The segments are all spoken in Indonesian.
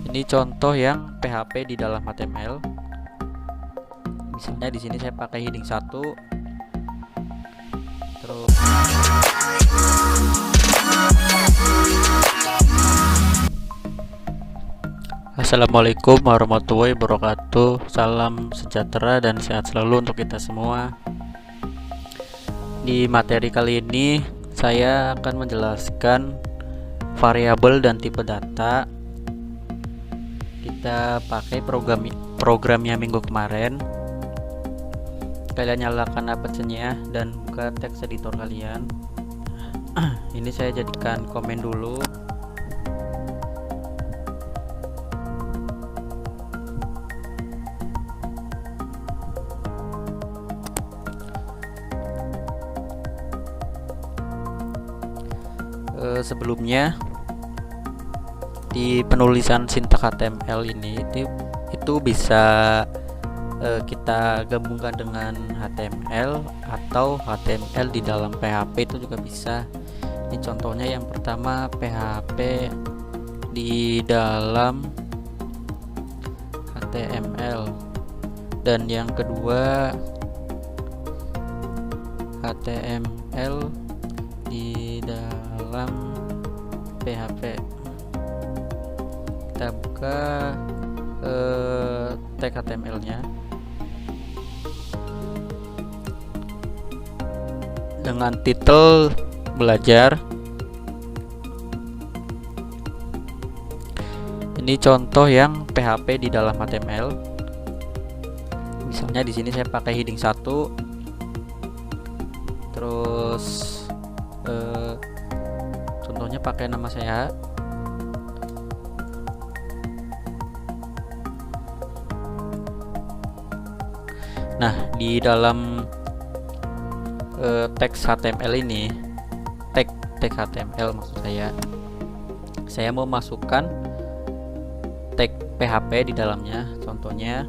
Ini contoh yang PHP di dalam HTML. Misalnya di sini saya pakai heading 1. Terus Assalamualaikum warahmatullahi wabarakatuh. Salam sejahtera dan sehat selalu untuk kita semua. Di materi kali ini saya akan menjelaskan variabel dan tipe data. Kita pakai programnya minggu kemarin. Kalian nyalakan application-nya dan buka teks editor kalian. Ini saya jadikan komen dulu. Sebelumnya di penulisan sintaks HTML ini itu bisa kita gabungkan dengan HTML atau HTML di dalam PHP itu juga bisa. Ini contohnya yang pertama PHP di dalam HTML, dan yang kedua HTML di dalam PHP. Kita buka tag HTML-nya dengan titel belajar. Ini contoh yang PHP di dalam HTML. Misalnya di sini saya pakai heading 1. Terus contohnya pakai nama saya. Nah, di dalam teks HTML ini, teks HTML maksud saya mau masukkan tag PHP di dalamnya. Contohnya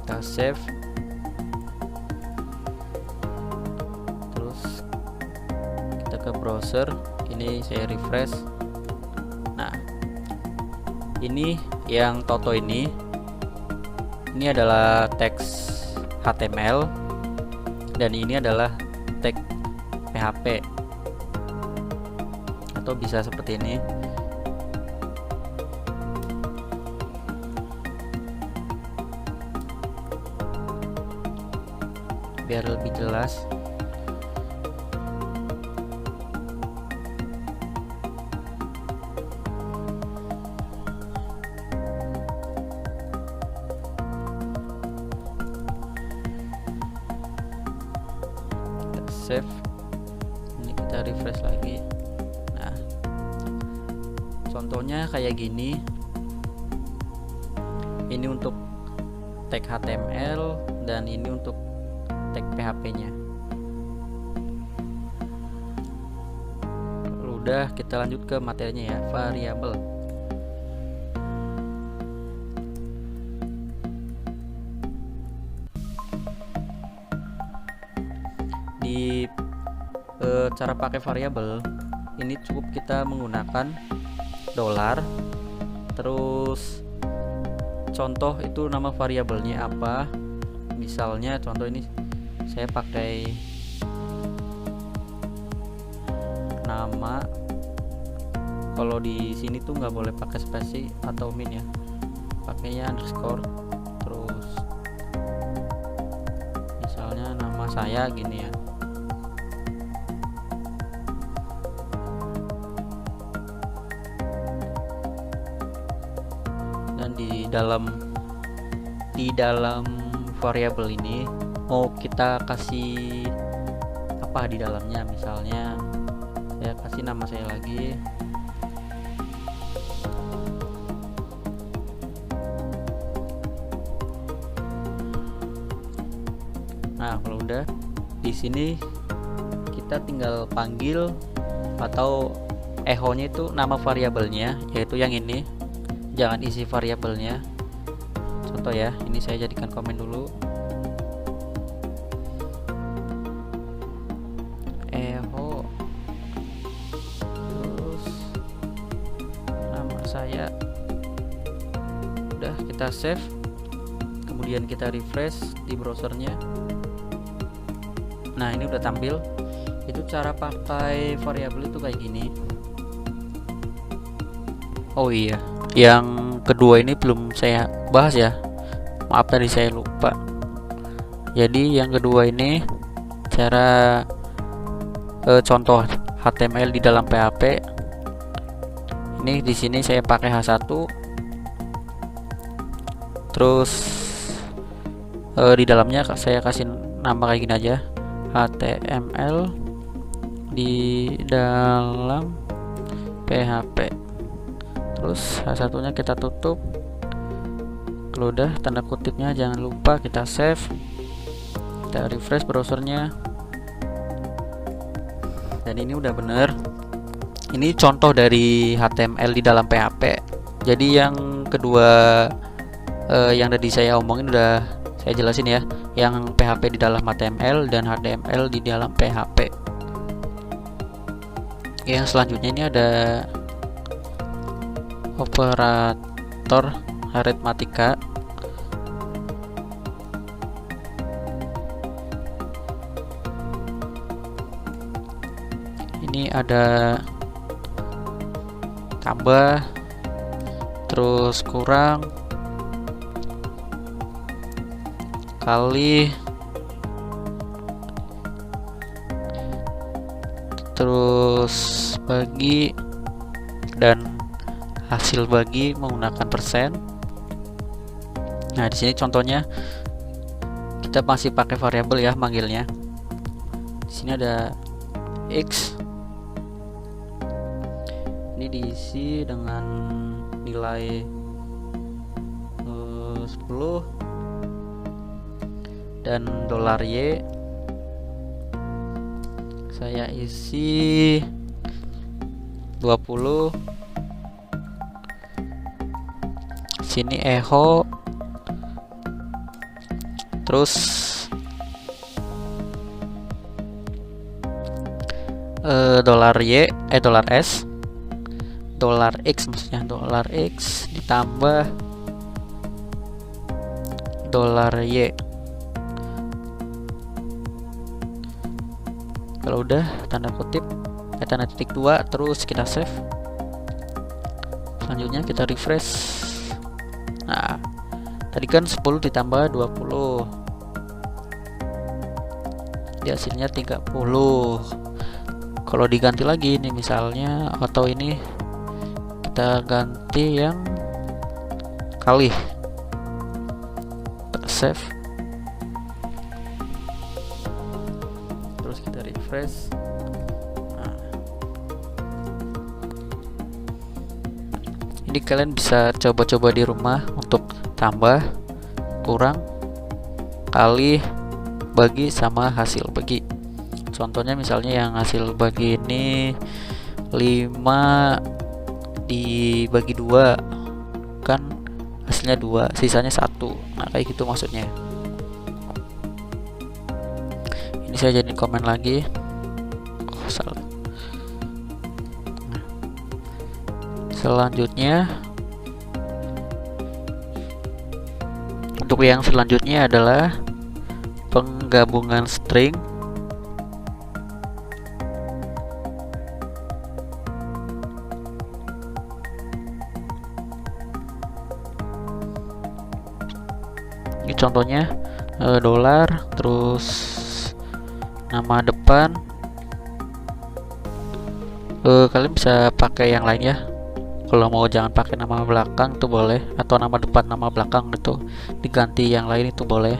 kita save, terus kita ke browser. Ini saya refresh. Nah, ini yang Toto ini adalah teks HTML dan ini adalah tag PHP, atau bisa seperti ini. Biar lebih jelas, kita save. Ini kita refresh lagi. Nah, contohnya kayak gini. Ini untuk tag HTML dan ini untuk tag PHP-nya. Kalau udah, kita lanjut ke materinya ya, variabel. Di cara pakai variabel ini cukup kita menggunakan $, terus contoh itu nama variabelnya apa. Misalnya contoh ini saya pakai nama. Kalau di sini tuh nggak boleh pakai spasi atau min ya, pakainya underscore. Terus misalnya nama saya gini ya. Dan di dalam variabel ini mau kita kasih apa di dalamnya. Misalnya saya kasih nama saya lagi. Nah, kalau udah di sini kita tinggal panggil atau echo-nya itu nama variabelnya, yaitu yang ini, jangan isi variabelnya. Contoh ya, ini saya jadikan komen dulu, echo, terus nama saya. Udah, kita save, kemudian kita refresh di browsernya. Nah, ini udah tampil. Itu cara pakai variabel itu kayak gini. Oh iya, yang kedua ini belum saya bahas ya, maaf tadi saya lupa. Jadi yang kedua ini cara contoh HTML di dalam PHP. Ini di sini saya pakai H1, terus di dalamnya saya kasih nama kayak gini aja, HTML di dalam PHP. Terus H1 nya kita tutup. Kalau udah, tanda kutipnya jangan lupa kita save, kita refresh browsernya, dan ini udah bener. Ini contoh dari HTML di dalam PHP. Jadi yang kedua yang tadi saya omongin udah saya jelasin ya, yang PHP di dalam HTML dan HTML di dalam PHP. Yang selanjutnya ini ada operator aritmatika. Ini ada tambah, terus kurang, kali, terus bagi, dan hasil bagi menggunakan persen. Nah, di sini contohnya kita masih pakai variabel ya manggilnya. Di sini ada x. Ini diisi dengan nilai 10 dan $y. Saya isi 20. Sini echo, terus $s, $x maksudnya, $x ditambah $y. Kalau udah, tanda kutip tanda titik 2, terus kita save. Selanjutnya kita refresh. Nah, tadi kan 10 ditambah 20, di hasilnya 30. Kalau diganti lagi nih misalnya, atau ini kita ganti yang kali, kita save, terus kita refresh. Nah, ini kalian bisa coba-coba di rumah untuk tambah, kurang, kali, bagi, sama hasil bagi. Contohnya misalnya yang hasil bagi ini 5 dibagi 2, kan hasilnya 2, sisanya 1. Nah, kayak gitu maksudnya. Ini saya jadi komen lagi. Oh, salah. Nah, selanjutnya, untuk yang selanjutnya adalah penggabungan string. Ini contohnya dolar, terus nama depan. Kalian bisa pakai yang lain ya. Kalau mau jangan pakai nama belakang itu boleh, atau nama depan nama belakang itu diganti yang lain itu boleh.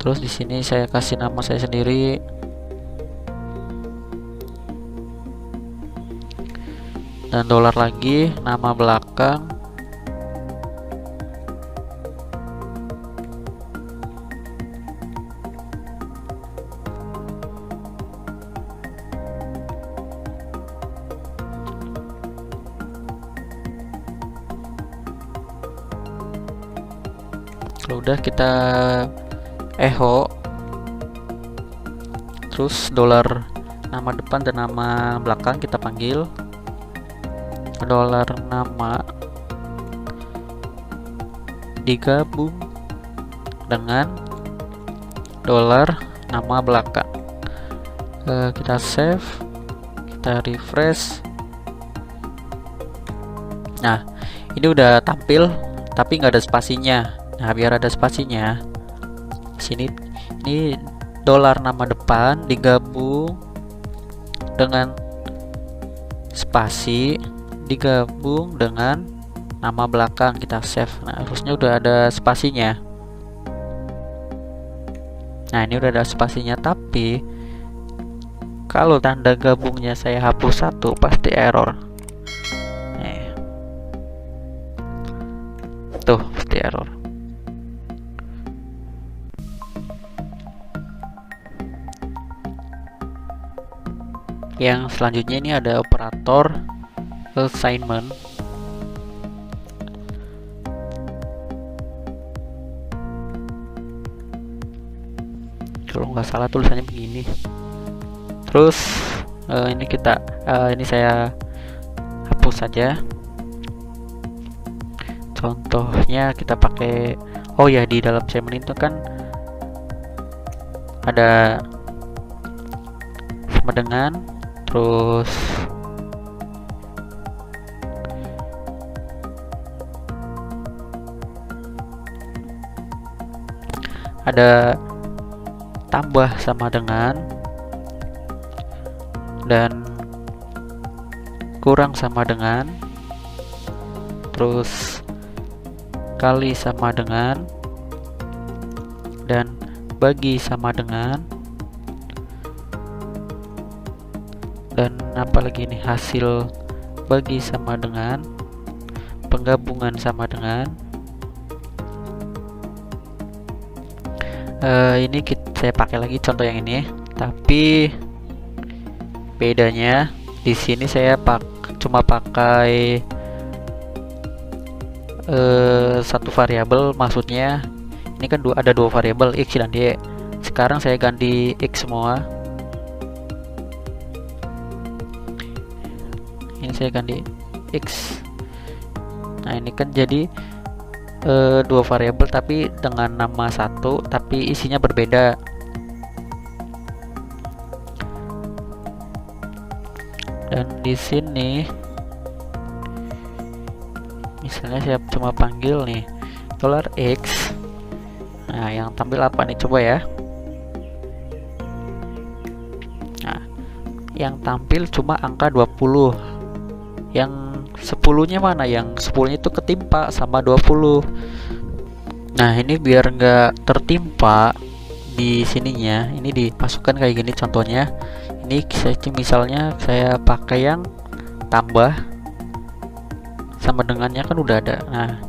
Terus di sini saya kasih nama saya sendiri. Dan dolar lagi, nama belakang. Kalau udah kita echo, terus dolar nama depan dan nama belakang kita panggil, dolar nama digabung dengan dolar nama belakang. Kita save, kita refresh. Nah, ini udah tampil tapi nggak ada spasinya. Nah, biar ada spasinya, sini ini dolar nama depan digabung dengan spasi digabung dengan nama belakang, kita save. Nah, harusnya udah ada spasinya. Nah, ini udah ada spasinya, tapi kalau tanda gabungnya saya hapus satu pasti error. Tuh, pasti error. Yang selanjutnya ini ada operator assignment. Kalau nggak salah tulisannya begini. Terus ini saya hapus saja. Contohnya kita pakai, oh ya, di dalam assignment itu kan ada sama dengan, terus ada tambah sama dengan dan kurang sama dengan, terus kali sama dengan dan bagi sama dengan, dan apalagi ini hasil bagi sama dengan, penggabungan sama dengan. Ini saya pakai lagi contoh yang ini, tapi bedanya di sini saya cuma pakai satu variabel, maksudnya ini kan ada dua variabel x dan y. Sekarang saya ganti x semua. Ini saya ganti x. Nah, ini kan jadi dua variabel tapi dengan nama satu, tapi isinya berbeda. Dan di sini misalnya saya cuma panggil nih dolar $x. Nah, yang tampil apa nih, coba ya. Nah, yang tampil cuma angka 20. Yang 10-nya mana? Yang 10-nya itu ketimpa sama 20. Nah, ini biar nggak tertimpa di sininya, ini dipasukkan kayak gini contohnya. Ini misalnya saya pakai yang tambah sama dengannya kan udah ada. Nah,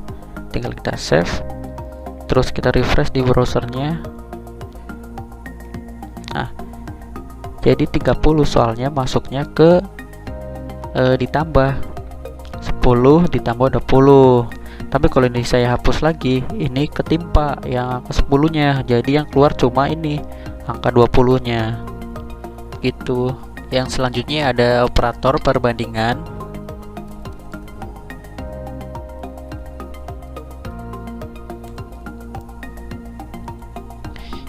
tinggal kita save, terus kita refresh di browsernya. Nah, jadi 30 soalnya masuknya ke ditambah 10 ditambah 20. Tapi kalau ini saya hapus lagi, ini ketimpa yang angka 10-nya, jadi yang keluar cuma ini angka 20-nya gitu. Yang selanjutnya ada operator perbandingan.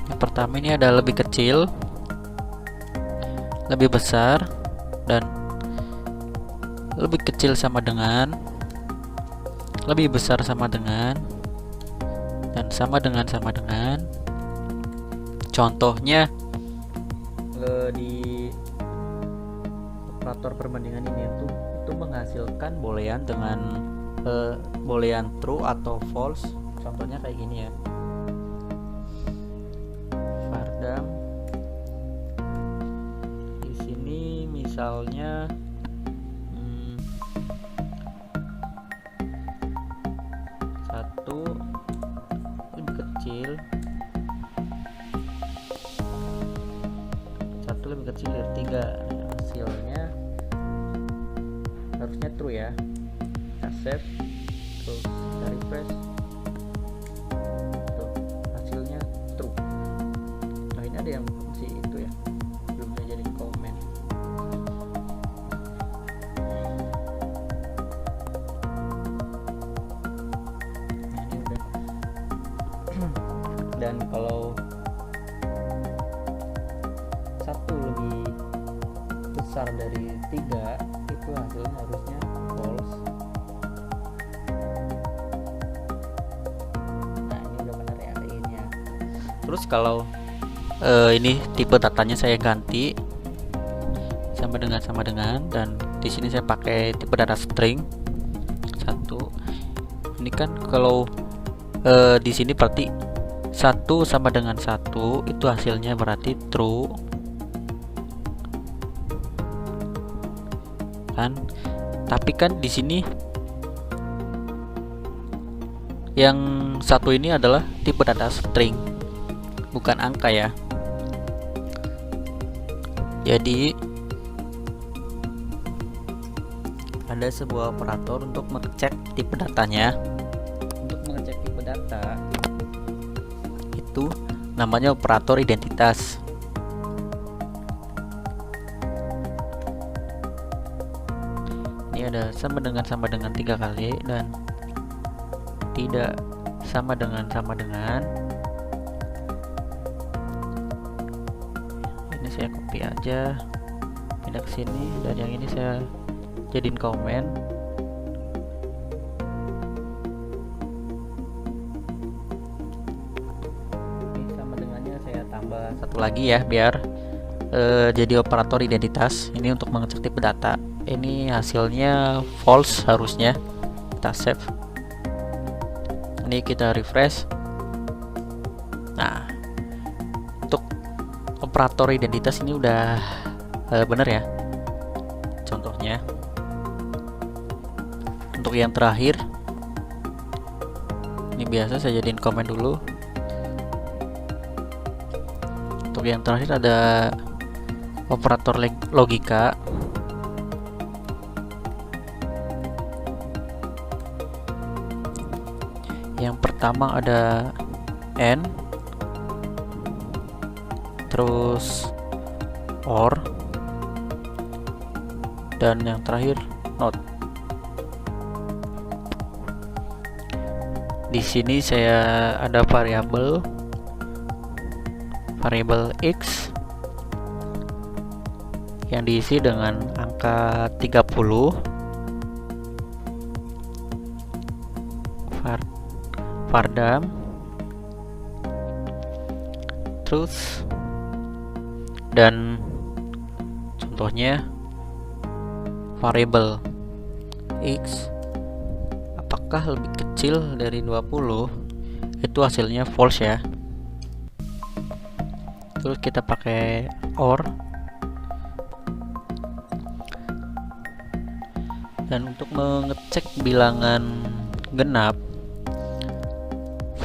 Yang pertama ini ada lebih kecil, lebih besar, dan lebih kecil sama dengan, lebih besar sama dengan, dan sama dengan sama dengan. Contohnya di operator perbandingan ini itu menghasilkan boolean dengan boolean true atau false. Contohnya kayak gini ya. Vardam di sini misalnya satu lebih kecil, satu lebih kecil dari 3. Nah, hasilnya harusnya true ya. Kita save, terus kita refresh. Tuh, ada yang masih itu ya, belum saya jadiin komen. Nah, ini udah. Dan kalau satu lebih besar dari 3 itu hasilnya harusnya false. Nah, ini udah benar ya ini ya. Terus kalau ini tipe datanya saya ganti sama dengan, dan di sini saya pakai tipe data string 1. Ini kan kalau di sini berarti 1 sama dengan 1 itu hasilnya berarti true kan. Tapi kan di sini yang satu ini adalah tipe data string, bukan angka ya. Jadi ada sebuah operator untuk mengecek tipe datanya. Untuk mengecek tipe data itu namanya operator identitas. Ini ada sama dengan 3 kali dan tidak sama dengan. Ini saya copy aja, pindah ke sini, dan yang ini saya jadiin komen. Ini sama dengannya saya tambah satu lagi ya, biar jadi operator identitas. Ini untuk mengecek tipe data. Ini hasilnya false harusnya. Kita save. Ini kita refresh. Nah, untuk operator identitas ini udah bener ya contohnya. Untuk yang terakhir, ini biasa saya jadiin komen dulu. Untuk yang terakhir ada operator logika. Yang pertama ada AND, terus OR, dan yang terakhir NOT. Di sini saya ada variabel X yang diisi dengan angka 30, Vardam, terus, dan contohnya variabel X apakah lebih kecil dari 20, itu hasilnya false ya. Terus kita pakai OR, dan untuk mengecek bilangan genap,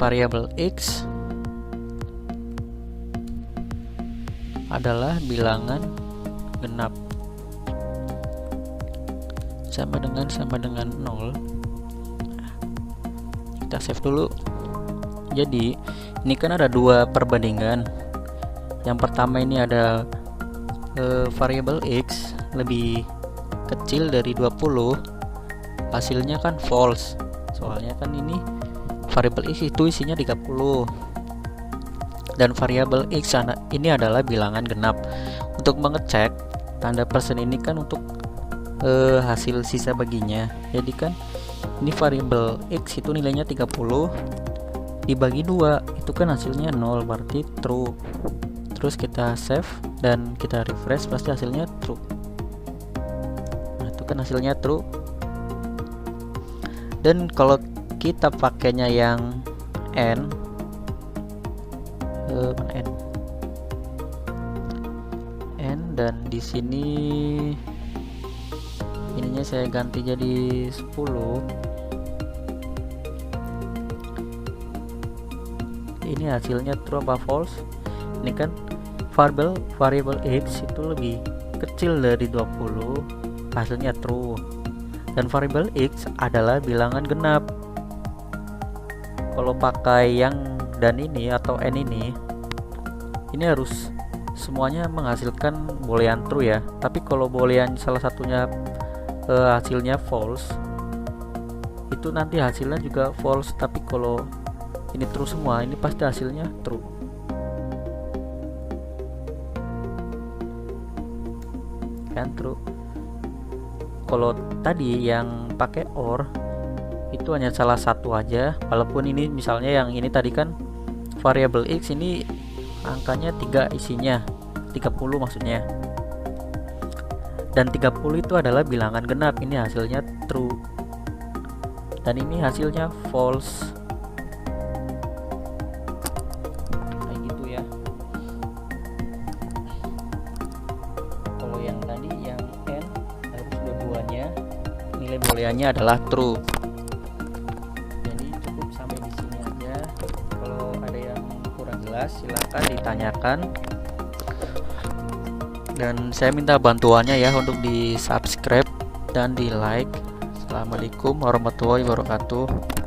variabel X adalah bilangan genap sama dengan 0. Kita save dulu. Jadi ini kan ada 2 perbandingan. Yang pertama ini ada variabel X lebih kecil dari 20, hasilnya kan false. Soalnya kan ini variabel X itu isinya 30, dan variabel X ini adalah bilangan genap. Untuk mengecek tanda persen ini kan untuk hasil sisa baginya. Jadi kan ini variabel X itu nilainya 30 dibagi 2, itu kan hasilnya 0, berarti true. Terus kita save dan kita refresh, pasti hasilnya true. Nah, itu kan hasilnya true. Dan kalau kita pakainya yang N, mana N, dan di sini ininya saya ganti jadi 10. Ini hasilnya true apa false? Ini kan variabel X itu lebih kecil dari 20, hasilnya true. Dan variabel X adalah bilangan genap. Kalau pakai yang dan ini atau N ini harus semuanya menghasilkan boolean true ya. Tapi kalau boolean salah satunya hasilnya false, itu nanti hasilnya juga false. Tapi kalau ini true semua, ini pasti hasilnya true. Kan true. Kalau tadi yang pakai or itu hanya salah satu aja, walaupun ini misalnya yang ini tadi kan variabel x, ini angkanya 3 isinya 30 maksudnya, dan 30 itu adalah bilangan genap, ini hasilnya true dan ini hasilnya false, kayak gitu ya. Kalau yang tadi yang n harus dua-duanya nilai booleannya adalah true. Jadi cukup sampai di sini aja. Kalau ada yang kurang jelas silahkan ditanyakan, dan saya minta bantuannya ya untuk di subscribe dan di like. Assalamualaikum warahmatullahi wabarakatuh.